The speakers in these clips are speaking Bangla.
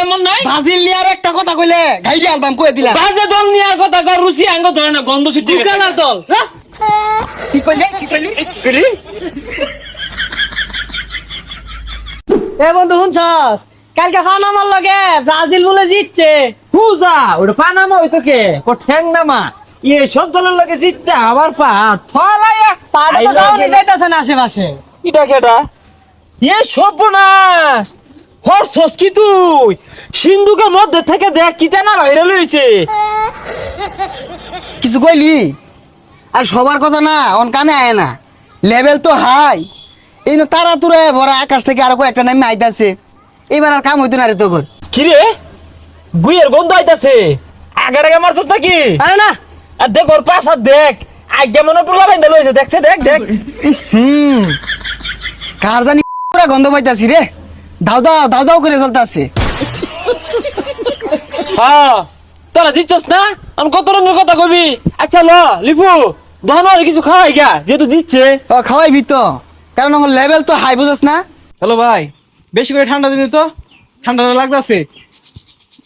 নিলাম মন নাই ব্রাজিল নিয়ার একটা কথা কইলে গাইডি অ্যালবাম কই দিলা বাজে দল নিয়ার কথা কর রুচি আঙ্গ ধরে না গন্ধ ছুটি কালার দল কি কইলি কি কইলি এ বন্ধু শুনছস কালকে ফানামার লগে ব্রাজিল বলে জিতছে হুজা ওটা পানামা হইতো কে ও ঠ্যাং নামা সব দলের লগে জিততে আবার পার থলায়া পাড়ে তো যাওনি যাইতাছে না আশেপাশে এটা কেটা সর্বনাশ হরছস কি তুই সিন্ধুকের মধ্যে থেকে দেখ কিটা না ভাইরাল হইছে কিছু কইলি আর সবার কথা না অন কানে আয় না লেভেল তো হাই এই নো তারা তুরে ভরা আকাশ থেকে আরো কয়েকটা নামে আইতাছে এবার আর কাম হইতো না রে তোর কিরে গুইয়ের গন্ধ আইতাছে আগার আগে মারছস নাকি আরে না আর দেখ ওর পাশ আর দেখ আগে মনে টুলা বাইন্দা লইছে দেখছে দেখ দেখ কার জানি পুরা গন্ধ পাইতাছি রে দাও দাও দাও দাও করে চলতাছে হ্যাঁ তোরা দিচ্ছস না আমি কত রঙের কথা কবি আচ্ছা ল লিপু দহন আর কিছু খাওয়াই গা যেহেতু দিচ্ছে ও খাওয়াইবি তো কারণ আমার লেভেল তো হাই বুঝছ না হ্যালো ভাই বেশি করে ঠান্ডা দিন তো ঠান্ডাটা লাগতেছে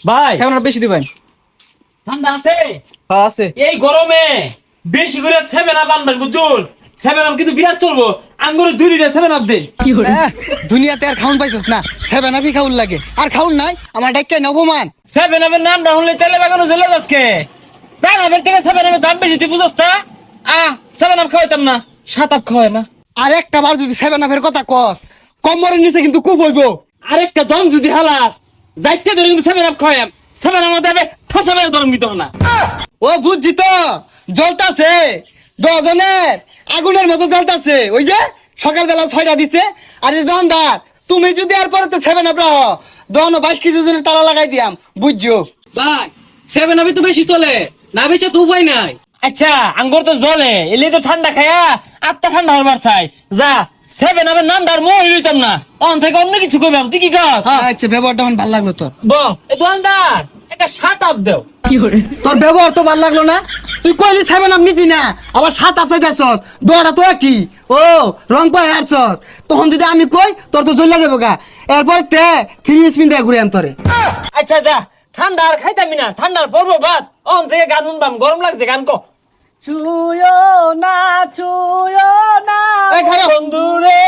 ভাই কেমন বেশি দিবেন ঠান্ডা আছে হ্যাঁ আছে এই গরমে বেশি করে 7 আপ আনবেন বুঝুন 7 আপ কিন্তু বিরাট চলবো আঙ্গুরে 2 লিটার 7 আপ দেন দুনিয়াতে আর খাউন পাইছস না সেভেন আপি খাউন লাগে আর খাউন নাই আমার ডাক্কে অপমান 7 আপের নাম না হলে তেলে বাগানো চলে যাচ্ছে তার আপের থেকে 7 আপের দাম বেশি তুই বুঝছ না 7 আপ খাওয়াইতাম না 7 আপ খাওয়াই না আর একটা বার যদি সেভেন আপের কথা কস কমরের নিচে কিন্তু খুব হইব আরেকটা দম যদি হালাস যাইতে ধরে কিন্তু 7 আপ খাওয়াইম 7 আপ মধ্যে ঠাসা মেরে দরম দিতে না ও বুঝছি তো জ্বলতাছে দশজনের আগুনের মতো জ্বলতাছে ওই যে সকালবেলা 6টা দিছে আর এই দোকানদার তুমি যদি আর পরে তো সেভেন আপ রাখো দোকান 22 কেজি ওজনের তালা লাগাই দিয়াম বুঝছো ভাই 7 আপই তো বেশি চলে না বেচে তো উপায় নাই আচ্ছা আঙ্গুর তো জলে এলে তো ঠান্ডা খায়া আত্মা ঠান্ডা হবার চাই যা 7 আপের নাম ধর মই লইতাম না অন থেকে অন্য কিছু কইবাম তুই কি কস আচ্ছা ব্যবহারটা আমার ভালো লাগলো তোর এই দোকানদার একটা 7 আপ দাও তোর ব্যবহার তো ভালো লাগলো না তুই কইলি সেভেন আপ নিতি না আবার 7 আপ চাইতাছস দোয়াটা তো একই ও রং পায় হারছস তখন যদি আমি কই তোর তো জ্বলা যাবো গা এরপর তে 3 স্পিন দিয়ে ঘুরে আন তোরে আচ্ছা যা ঠান্ডা আর খাইতামি না ঠান্ডার পর্ব বাদ অন থেকে গান শুনবাম গরম লাগছে গান কো ছুঁয়ো না এই খারাপ। বন্ধু রে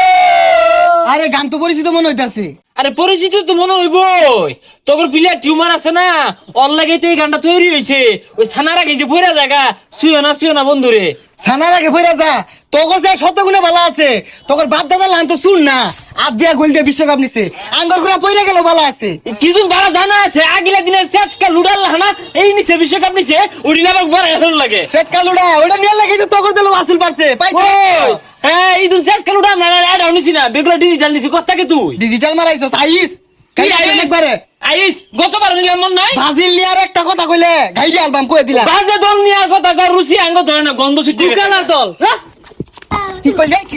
আরে গান তো পরিচিত মনে হইতাছে আরে পরিচিত তো মনে হইবই তোর প্লেয়ার টিউমার আছে না অন লাগাইতে এই গানটা তৈরি হইছে ওই ছানার আগে যে পয়রা জায়গা শুইও না বন্ধু রে সানার আগে ফিরে যা তোর সে শতগুণে ভালো আছে তোর বাপ দাদা লান তো শুন না আর দিয়া গোল দিয়ে বিশ্বকাপ নিছে আঙ্গর গুলা পইরা গেল ভালো আছে কিছু বাড়া জানা আছে আগিলা দিনের সেটকা লুডাল হানা এই নিছে বিশ্বকাপ নিছে ওডি না বড় এখন লাগে সেট কালুডা ওটা নিয়ে লাগি তো তোর দিল আসল পারছে পাইছে ওই হ্যাঁ এই দুন সেট কালুডা না আড়া নিছি না বেগুলা ডিজিটাল নিছি কষ্ট কি তুই ডিজিটাল মারাইছস আইস কি কাই আইস? একবারে আইস গতবার নিলাম মন নাই ব্রাজিল নিয়ার একটা কথা কইলে গাইডি অ্যালবাম কই দিলা বাজে দল নিয়ার কথা কর রুচি আঙ্গ ধরে না গন্ধ ছুটি কালার দল কি কইলি কি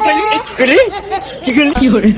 কইলি কি করে